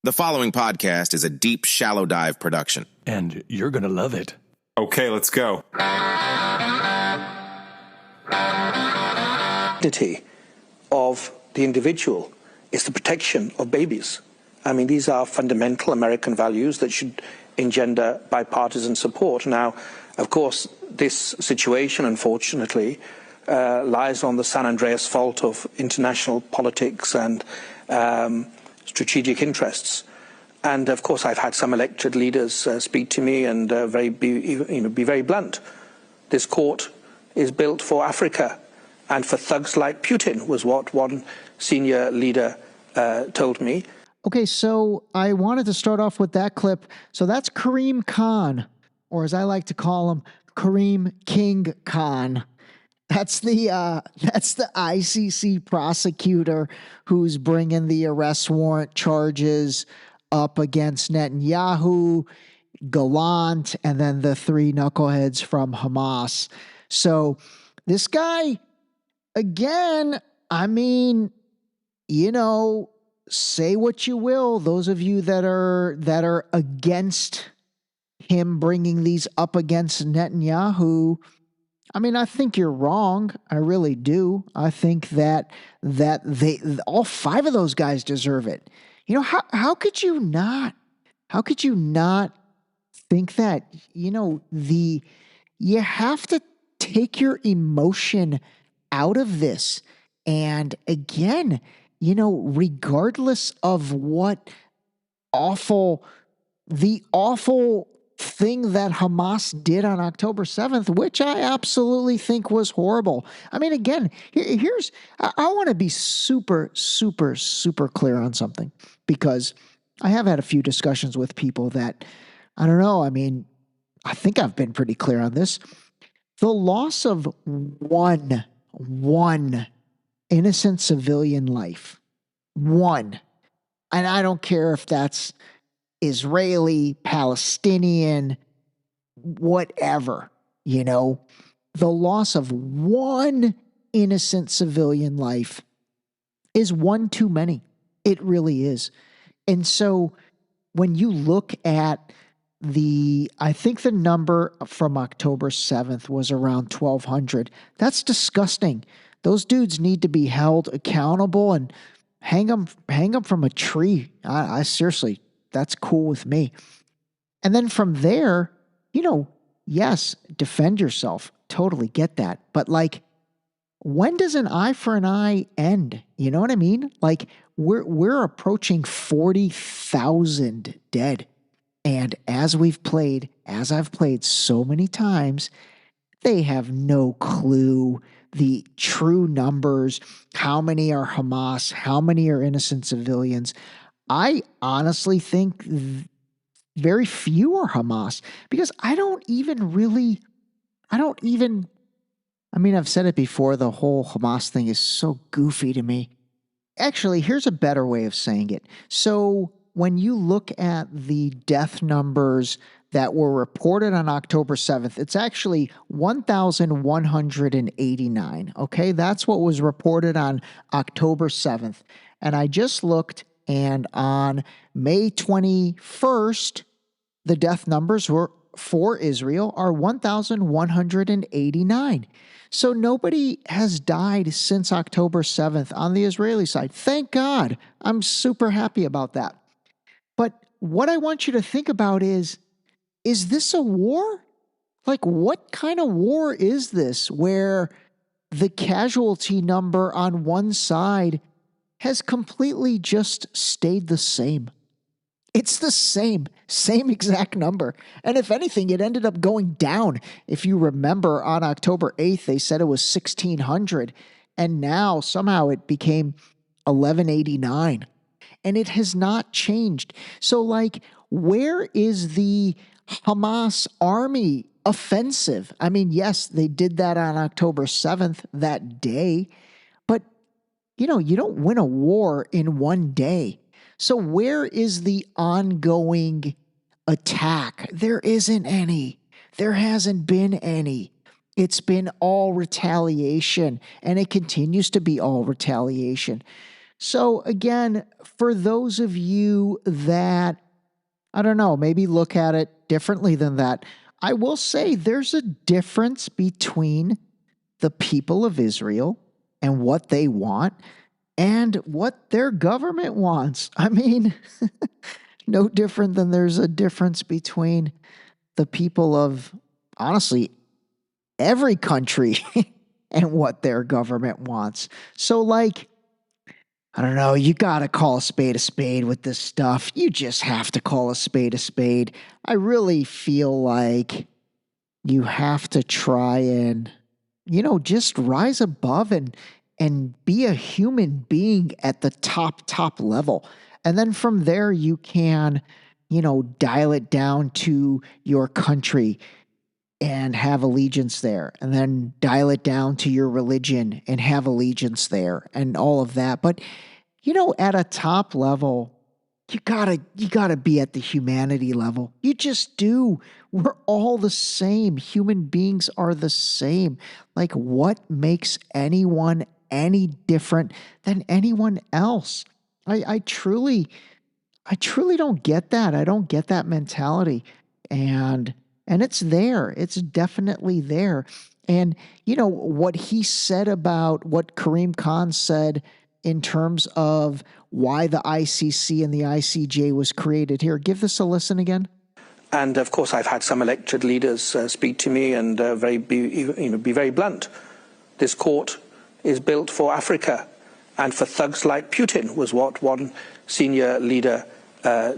The following podcast is a deep, shallow dive production. And you're going to love it. Okay, let's go. Dignity of the individual is the protection of babies. I mean, these are fundamental American values that should engender bipartisan support. Now, of course, this situation, unfortunately, lies on the San Andreas fault of international politics and strategic interests. And of course, I've had some elected leaders speak to me and be very blunt. This court is built for Africa and for thugs like Putin, was what one senior leader told me. Okay, so I wanted to start off with that clip. So that's Kareem Khan, or as I like to call him, Kareem King Khan. That's the ICC prosecutor who's bringing the arrest warrant charges up against Netanyahu, Gallant, and then the three knuckleheads from Hamas. So this guy, again, I mean, you know, say what you will. Those of you that are against him bringing these up against Netanyahu, I mean, I think you're wrong. I really do. I think that they all five of those guys deserve it. You know, how could you not? How could you not think that? You know, you have to take your emotion out of this. And again, you know, regardless of what the awful thing that Hamas did on October 7th, which I absolutely think was horrible. I mean, again, I want to be super, super, super clear on something, because I have had a few discussions with people that, I don't know, I mean, I think I've been pretty clear on this. The loss of one innocent civilian life, one, and I don't care if that's Israeli, Palestinian, whatever, you know, the loss of one innocent civilian life is one too many. It really is. And so when you look at I think the number from October 7th was around 1,200. That's disgusting. Those dudes need to be held accountable and hang them from a tree. I seriously, that's cool with me. And then from there, you know, yes, defend yourself. Totally get that. But like, when does an eye for an eye end? You know what I mean? Like, we're approaching 40,000 dead. And as I've played so many times, they have no clue the true numbers. How many are Hamas? How many are innocent civilians? I honestly think very few are Hamas, because I mean, I've said it before, the whole Hamas thing is so goofy to me. Actually, here's a better way of saying it. So when you look at the death numbers that were reported on October 7th, it's actually 1,189. Okay, that's what was reported on October 7th. And I just looked, and on May 21st, the death numbers were for Israel are 1,189. So nobody has died since October 7th on the Israeli side. Thank God. I'm super happy about that. But what I want you to think about is this a war? Like, what kind of war is this where the casualty number on one side has completely just stayed the same? It's the same exact number. And if anything, it ended up going down. If you remember, on October 8th, they said it was 1,600. And now somehow it became 1,189. And it has not changed. So, like, where is the Hamas army offensive? I mean, yes, they did that on October 7th, that day. But, you know, you don't win a war in one day. So where is the ongoing attack? There isn't any. There hasn't been any. It's been all retaliation, and it continues to be all retaliation. So again, for those of you that, I don't know, maybe look at it differently than that, I will say there's a difference between the people of Israel and what they want and what their government wants. I mean, no different than there's a difference between the people of, honestly, every country and what their government wants. So, like, I don't know, you got to call a spade with this stuff. You just have to call a spade a spade. I really feel like you have to try and, just rise above and be a human being at the top level. And then from there, you can, dial it down to your country and have allegiance there, and then dial it down to your religion and have allegiance there and all of that. But, at a top level, you gotta be at the humanity level. You just do. We're all the same. Human beings are the same. Like, what makes anyone any different than anyone else? I truly don't get that. I don't get that mentality. And it's there. It's definitely there. And what he said about what Kareem Khan said in terms of why the ICC and the ICJ was created. Here, give this a listen again. And of course, I've had some elected leaders speak to me and be very blunt. This court is built for Africa and for thugs like Putin, was what one senior leader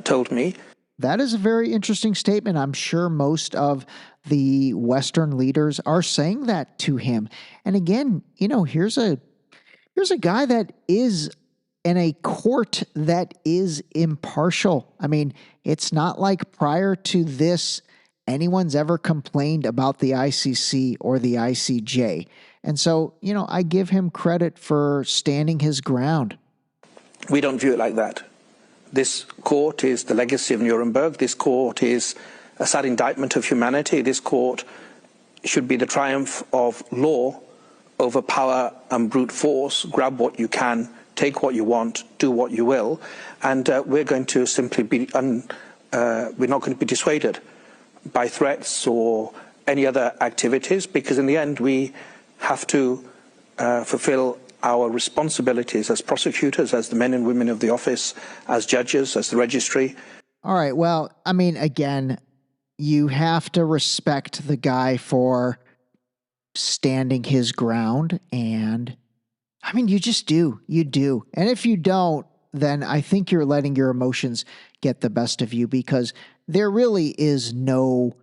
told me. That is a very interesting statement. I'm sure most of the Western leaders are saying that to him. And again, here's a guy that is in a court that is impartial. I mean, it's not like prior to this, anyone's ever complained about the ICC or the ICJ. And so, I give him credit for standing his ground. We don't view it like that. This court is the legacy of Nuremberg. This court is a sad indictment of humanity. This court should be the triumph of law over power and brute force. Grab what you can, take what you want, do what you will. And we're going to simply be, we're not going to be dissuaded by threats or any other activities, because in the end we have to fulfill our responsibilities as prosecutors, as the men and women of the office, as judges, as the registry. All right. Well, I mean, again, you have to respect the guy for standing his ground. And I mean, you just do. You do. And if you don't, then I think you're letting your emotions get the best of you, because there really is no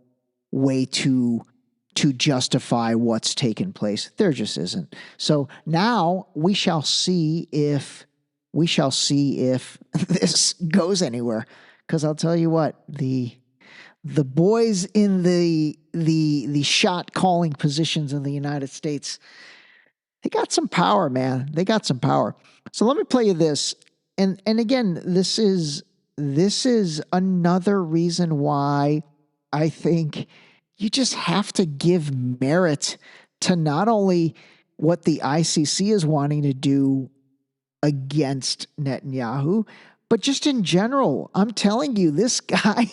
way to justify what's taken place. There just isn't. So now we shall see if this goes anywhere. Because I'll tell you what, the boys in the shot calling positions in the United States, they got some power, man. They got some power. So let me play you this. And again, this is another reason why I think you just have to give merit to not only what the ICC is wanting to do against Netanyahu, but just in general. I'm telling you, this guy,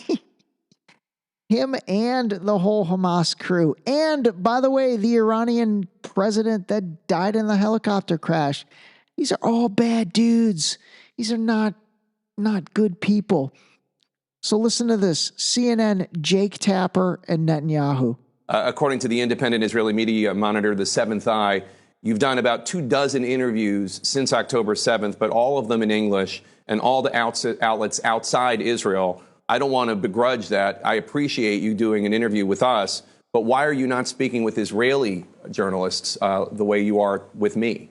him and the whole Hamas crew, and by the way, the Iranian president that died in the helicopter crash, these are all bad dudes. These are not good people. So listen to this. CNN, Jake Tapper, and Netanyahu. According to the independent Israeli media monitor, The Seventh Eye, you've done about 24 interviews since October 7th, but all of them in English and all the outlets outside Israel. I don't want to begrudge that. I appreciate you doing an interview with us, but why are you not speaking with Israeli journalists the way you are with me?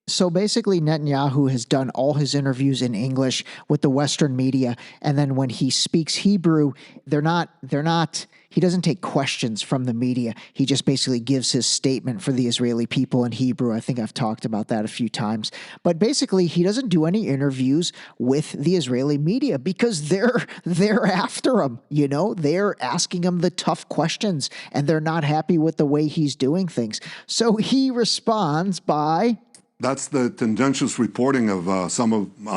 So basically, Netanyahu has done all his interviews in English with the Western media, and then when he speaks Hebrew, he doesn't take questions from the media. He just basically gives his statement for the Israeli people in Hebrew. I think I've talked about that a few times. But basically, he doesn't do any interviews with the Israeli media because they're after him, They're asking him the tough questions, and they're not happy with the way he's doing things. So he responds by That's the tendentious reporting of a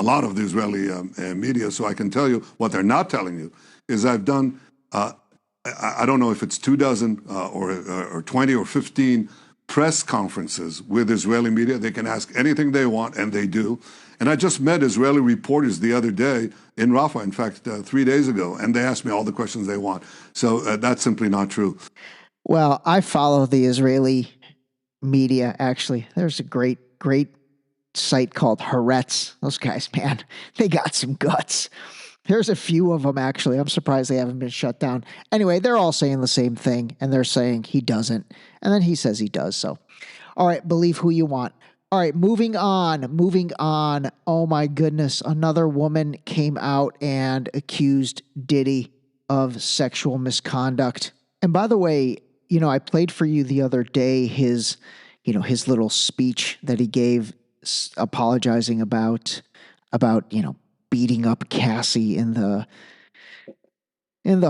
lot of the Israeli media. So I can tell you what they're not telling you is I've done, I don't know if it's 24 or 20 or 15 press conferences with Israeli media. They can ask anything they want, and they do. And I just met Israeli reporters the other day in Rafah, in fact, 3 days ago, and they asked me all the questions they want. So that's simply not true. Well, I follow the Israeli media, actually. There's a great site called Haaretz. Those guys, man, they got some guts. There's a few of them, actually. I'm surprised they haven't been shut down. Anyway, they're all saying the same thing, and they're saying he doesn't. And then he says he does, so. All right, believe who you want. All right, moving on. Oh, my goodness. Another woman came out and accused Diddy of sexual misconduct. And by the way, I played for you the other day his little speech that he gave apologizing about beating up Cassie in the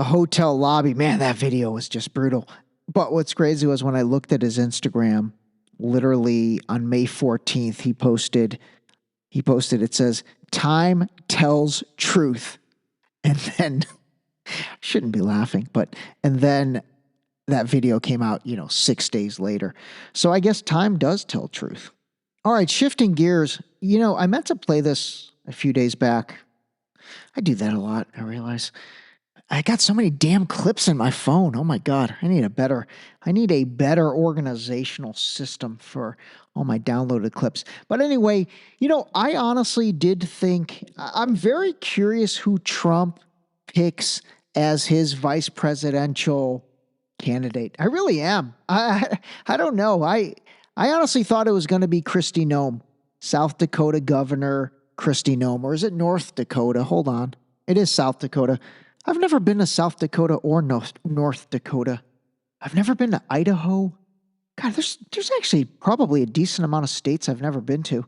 hotel lobby. Man, that video was just brutal. But what's crazy was when I looked at his Instagram, literally on May 14th, he posted, it says, "Time tells truth." And then, I shouldn't be laughing, and then that video came out, 6 days later. So I guess time does tell truth. All right, shifting gears. I meant to play this a few days back. I do that a lot, I realize. I got so many damn clips in my phone. Oh my God. I need a better organizational system for all my downloaded clips. But anyway, I honestly did think, I'm very curious who Trump picks as his vice presidential candidate. I really am. I don't know. I honestly thought it was going to be Kristi Noem, South Dakota Governor Kristi Noem, or is it North Dakota? Hold on. It is South Dakota. I've never been to South Dakota or North Dakota. I've never been to Idaho. God, there's actually probably a decent amount of states I've never been to.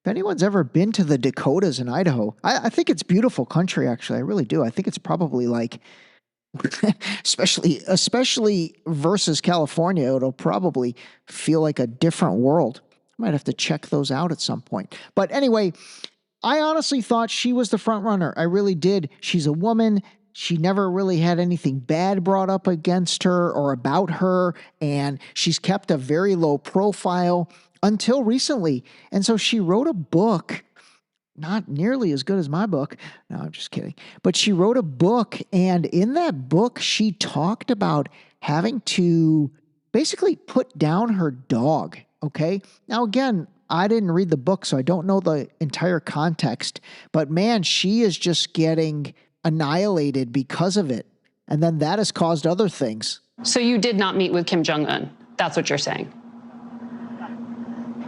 If anyone's ever been to the Dakotas and Idaho, I think it's beautiful country, actually. I really do. I think it's probably like, especially versus California, it'll probably feel like a different world. I might have to check those out at some point. But anyway, I honestly thought she was the front runner. I really did. She's a woman. She never really had anything bad brought up against her or about her, and she's kept a very low profile until recently. And so she wrote a book, not nearly as good as my book. No, I'm just kidding. But she wrote a book, and in that book, she talked about having to basically put down her dog, okay? Now, again, I didn't read the book, so I don't know the entire context. But man, she is just getting annihilated because of it. And then that has caused other things. So you did not meet with Kim Jong-un. That's what you're saying.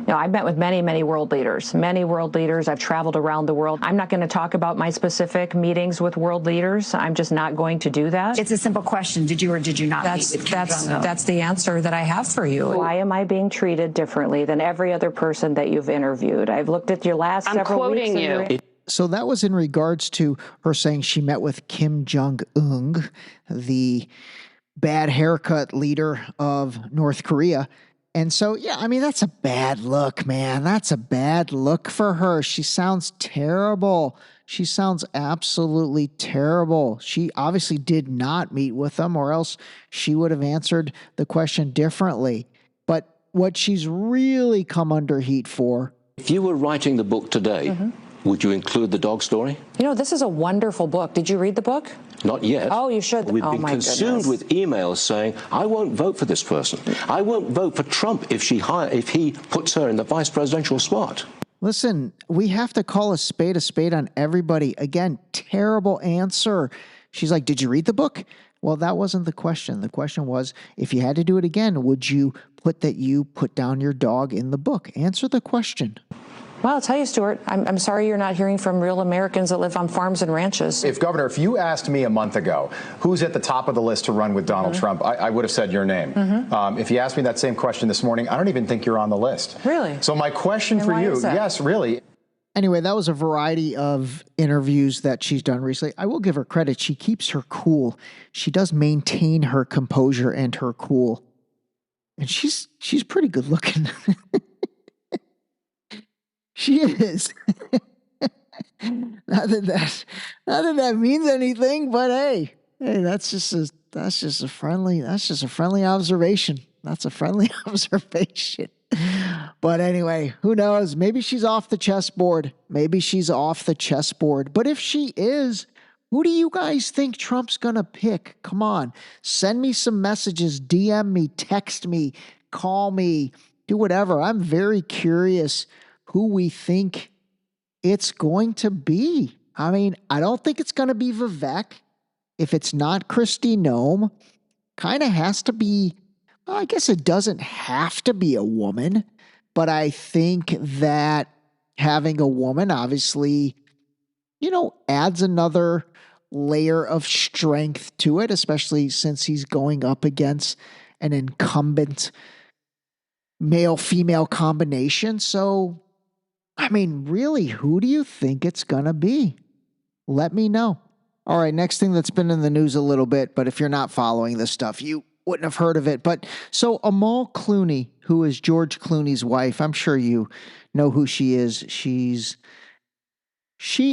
No, I've met with many world leaders. I've traveled around the world. I'm not going to talk about my specific meetings with world leaders. I'm just not going to do that. It's a simple question. Did you or did you not meet with Kim Jong-un? That's the answer that I have for you. Why am I being treated differently than every other person that you've interviewed? I've looked at your last several weeks. I'm quoting you. So that was in regards to her saying she met with Kim Jong-un, the bad haircut leader of North Korea. And so, yeah, I mean, that's a bad look, man. That's a bad look for her. She sounds terrible. She sounds absolutely terrible. She obviously did not meet with them, or else she would have answered the question differently. But what she's really come under heat for. If you were writing the book today, would you include the dog story? This is a wonderful book. Did you read the book? Not yet. Oh, you should. We've been consumed with emails saying, I won't vote for this person. I won't vote for Trump if he puts her in the vice presidential spot. Listen, we have to call a spade on everybody. Again, terrible answer. She's like, did you read the book? Well, that wasn't the question. The question was, if you had to do it again, would you put down your dog in the book? Answer the question. Well, I'll tell you, Stuart, I'm sorry you're not hearing from real Americans that live on farms and ranches. Governor, if you asked me a month ago who's at the top of the list to run with Donald Trump, I would have said your name. If you asked me that same question this morning, I don't even think you're on the list. Really? So my question for you, yes, really. Anyway, that was a variety of interviews that she's done recently. I will give her credit. She keeps her cool. She does maintain her composure and her cool. And she's pretty good looking. She is. not that that means anything, but hey, that's just a friendly observation. That's a friendly observation. But anyway, who knows? Maybe she's off the chessboard. But if she is, who do you guys think Trump's going to pick? Come on. Send me some messages, DM me, text me, call me, do whatever. I'm very curious who we think it's going to be. I mean, I don't think it's going to be Vivek. If it's not Kristi Noem, kind of has to be, well, I guess it doesn't have to be a woman, but I think that having a woman obviously, adds another layer of strength to it, especially since he's going up against an incumbent male-female combination. So, I mean, really, who do you think it's going to be? Let me know. All right, next thing that's been in the news a little bit, but if you're not following this stuff, you wouldn't have heard of it. But so Amal Clooney, who is George Clooney's wife, I'm sure you know who she is. She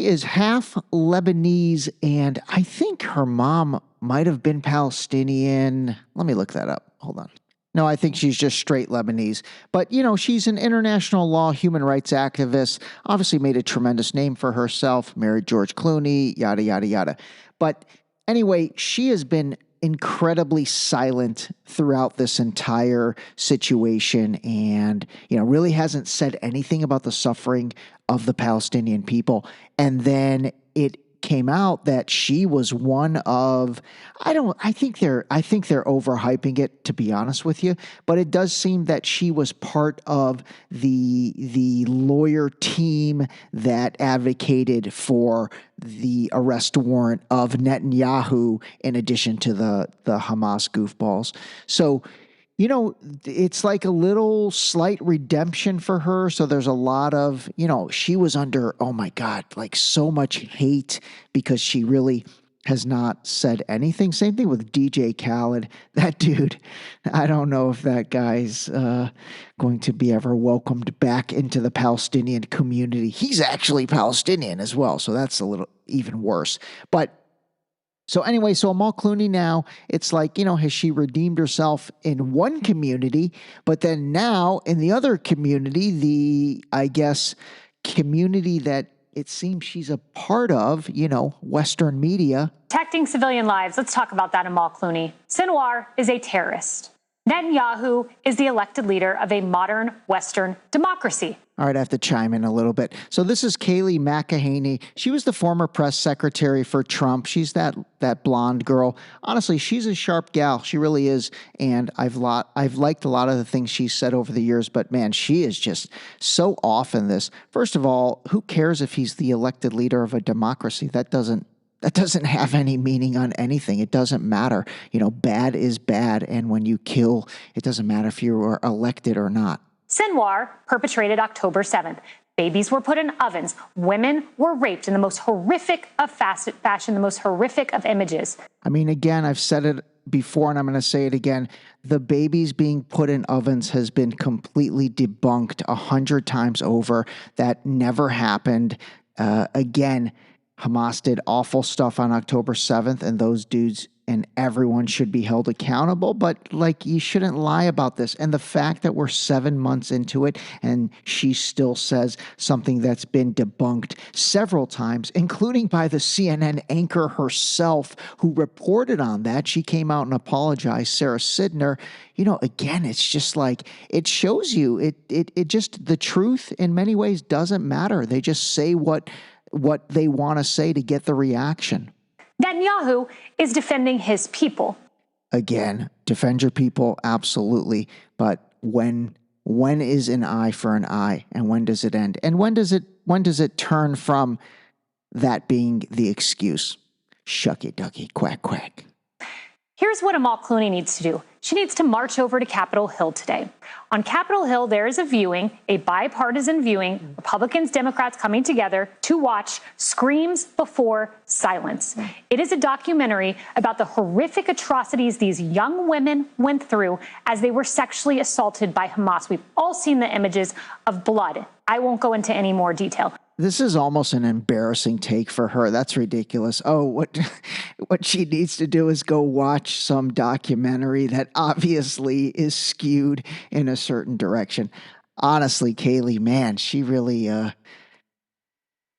is half Lebanese, and I think her mom might have been Palestinian. Let me look that up. Hold on. No, I think she's just straight Lebanese. But, she's an international law human rights activist, obviously made a tremendous name for herself, married George Clooney, yada, yada, yada. But anyway, she has been incredibly silent throughout this entire situation and, really hasn't said anything about the suffering of the Palestinian people. And then it came out that she was one of, I think they're overhyping it, to be honest with you, but it does seem that she was part of the lawyer team that advocated for the arrest warrant of Netanyahu in addition to the Hamas goofballs. So, it's like a little slight redemption for her. So there's a lot of, she was under, oh my God, like so much hate because she really has not said anything. Same thing with DJ Khaled. That dude, I don't know if that guy's going to be ever welcomed back into the Palestinian community. He's actually Palestinian as well. So that's a little even worse. But so anyway, so Amal Clooney now, it's like, has she redeemed herself in one community, but then now in the other community, I guess, community that it seems she's a part of, Western media. Protecting civilian lives. Let's talk about that, Amal Clooney. Sinwar is a terrorist. Netanyahu is the elected leader of a modern Western democracy. All right, I have to chime in a little bit. So this is Kayleigh McEnany. She was the former press secretary for Trump. She's that blonde girl. Honestly, she's a sharp gal. She really is. And I've liked a lot of the things she's said over the years, but man, she is just so off in this. First of all, who cares if he's the elected leader of a democracy? That doesn't have any meaning on anything. It doesn't matter. Bad is bad. And when you kill, it doesn't matter if you are elected or not. Sinwar perpetrated October 7th. Babies were put in ovens. Women were raped in the most horrific of fashion, the most horrific of images. I mean, again, I've said it before and I'm going to say it again. The babies being put in ovens has been completely debunked 100 times over. That never happened. Again, Hamas did awful stuff on October 7th, and those dudes and everyone should be held accountable. But you shouldn't lie about this. And the fact that we're 7 months into it and she still says something that's been debunked several times, including by the CNN anchor herself who reported on that. She came out and apologized, Sarah Sidner. Again, it's just like, it shows you, it just, the truth in many ways doesn't matter. They just say what they want to say to get the reaction. Netanyahu is defending his people. Again, defend your people, absolutely. But when is an eye for an eye, and when does it end? And when does it turn from that being the excuse? Shucky ducky, quack quack. Here's what Amal Clooney needs to do. She needs to march over to Capitol Hill today. On Capitol Hill, there is a bipartisan viewing, Republicans, Democrats coming together to watch Screams Before Silence. It is a documentary about the horrific atrocities these young women went through as they were sexually assaulted by Hamas. We've all seen the images of blood. I won't go into any more detail. This is almost an embarrassing take for her. That's ridiculous. Oh, what she needs to do is go watch some documentary that obviously is skewed in a certain direction. Honestly, Kaylee, man, she really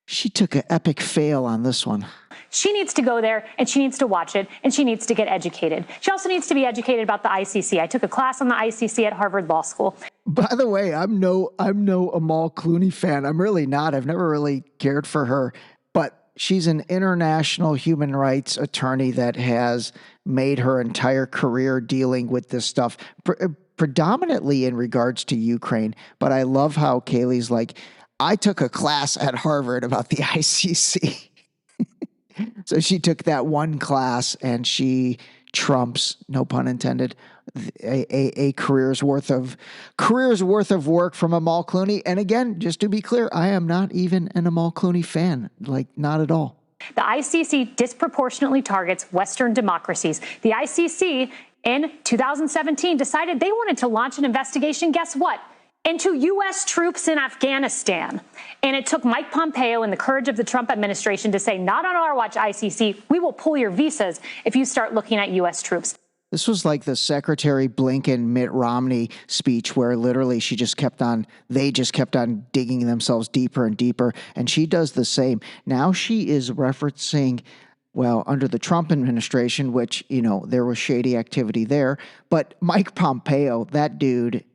she took an epic fail on this one. She needs to go there and she needs to watch it and she needs to get educated. She also needs to be educated about the ICC. I took a class on the ICC at Harvard Law School. By the way, I'm no Amal Clooney fan. I'm really not. I've never really cared for her, but she's an international human rights attorney that has made her entire career dealing with this stuff, predominantly in regards to Ukraine. But I love how Kaylee's like, I took a class at Harvard about the ICC. So she took that one class and she trumps, no pun intended, a career's worth of work from Amal Clooney. And again, just to be clear, I am not even an Amal Clooney fan, like not at all. The ICC disproportionately targets Western democracies. The ICC in 2017 decided they wanted to launch an investigation, guess what? Into U.S. troops in Afghanistan. And it took Mike Pompeo and the courage of the Trump administration to say, not on our watch, ICC, we will pull your visas if you start looking at U.S. troops. This was like the Secretary Blinken, Mitt Romney speech where literally they just kept on digging themselves deeper and deeper. And she does the same. Now she is referencing, well, under the Trump administration, which, there was shady activity there. But Mike Pompeo, that dude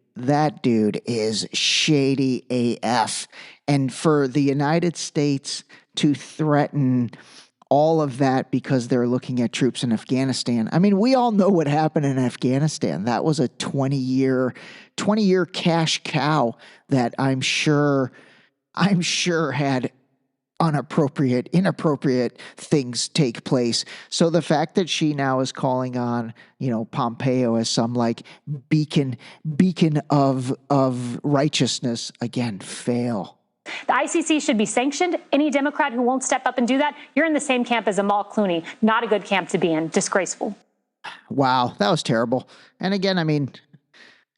is shady AF. And for the United States to threaten all of that because they're looking at troops in Afghanistan. I mean, we all know what happened in Afghanistan. That was a 20-year cash cow that I'm sure had inappropriate things take place. So the fact that she now is calling on, Pompeo as some like beacon of righteousness, again, fail. The ICC should be sanctioned. Any Democrat who won't step up and do that, you're in the same camp as Amal Clooney. Not a good camp to be in. Disgraceful. Wow, that was terrible. And again, I mean,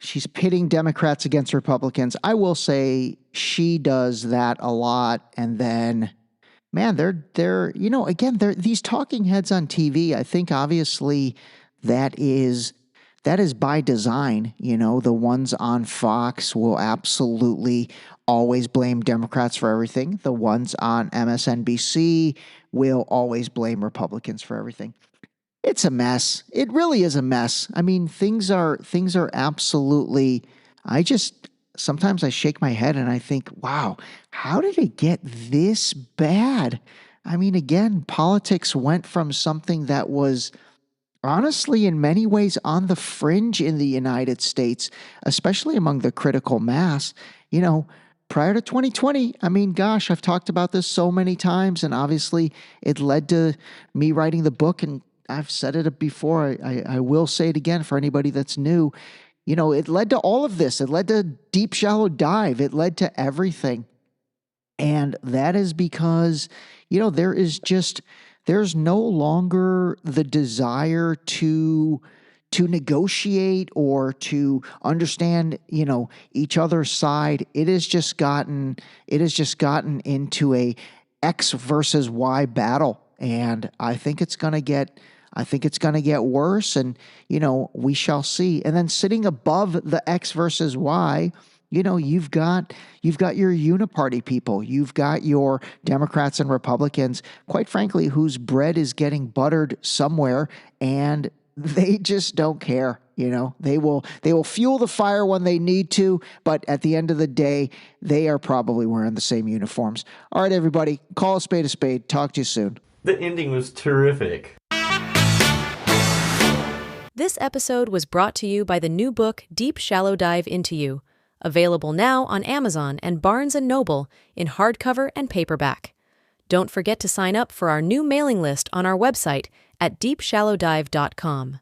she's pitting Democrats against Republicans. I will say she does that a lot. And then, man, they're these talking heads on TV. I think obviously that is by design. The ones on Fox will absolutely always blame Democrats for everything. The ones on MSNBC will always blame Republicans for everything. It's a mess. It really is a mess. I mean, things are absolutely, sometimes I shake my head and I think, wow, how did it get this bad? I mean, again, politics went from something that was honestly in many ways on the fringe in the United States, especially among the critical mass, prior to 2020, I mean, gosh, I've talked about this so many times, and obviously it led to me writing the book, and I've said it before. I will say it again for anybody that's new. It led to all of this. It led to Deep Shallow Dive. It led to everything. And that is because, there's no longer the desire to negotiate or to understand, each other's side. It has just gotten into a X versus Y battle. And I think it's going to get worse, and, we shall see. And then sitting above the X versus Y, you've got your uniparty people. You've got your Democrats and Republicans, quite frankly, whose bread is getting buttered somewhere, and they just don't care. They will fuel the fire when they need to, but at the end of the day, they are probably wearing the same uniforms. All right, everybody, call a spade a spade. Talk to you soon. The ending was terrific. This episode was brought to you by the new book, Deep Shallow Dive Into You, available now on Amazon and Barnes & Noble in hardcover and paperback. Don't forget to sign up for our new mailing list on our website at deepshallowdive.com.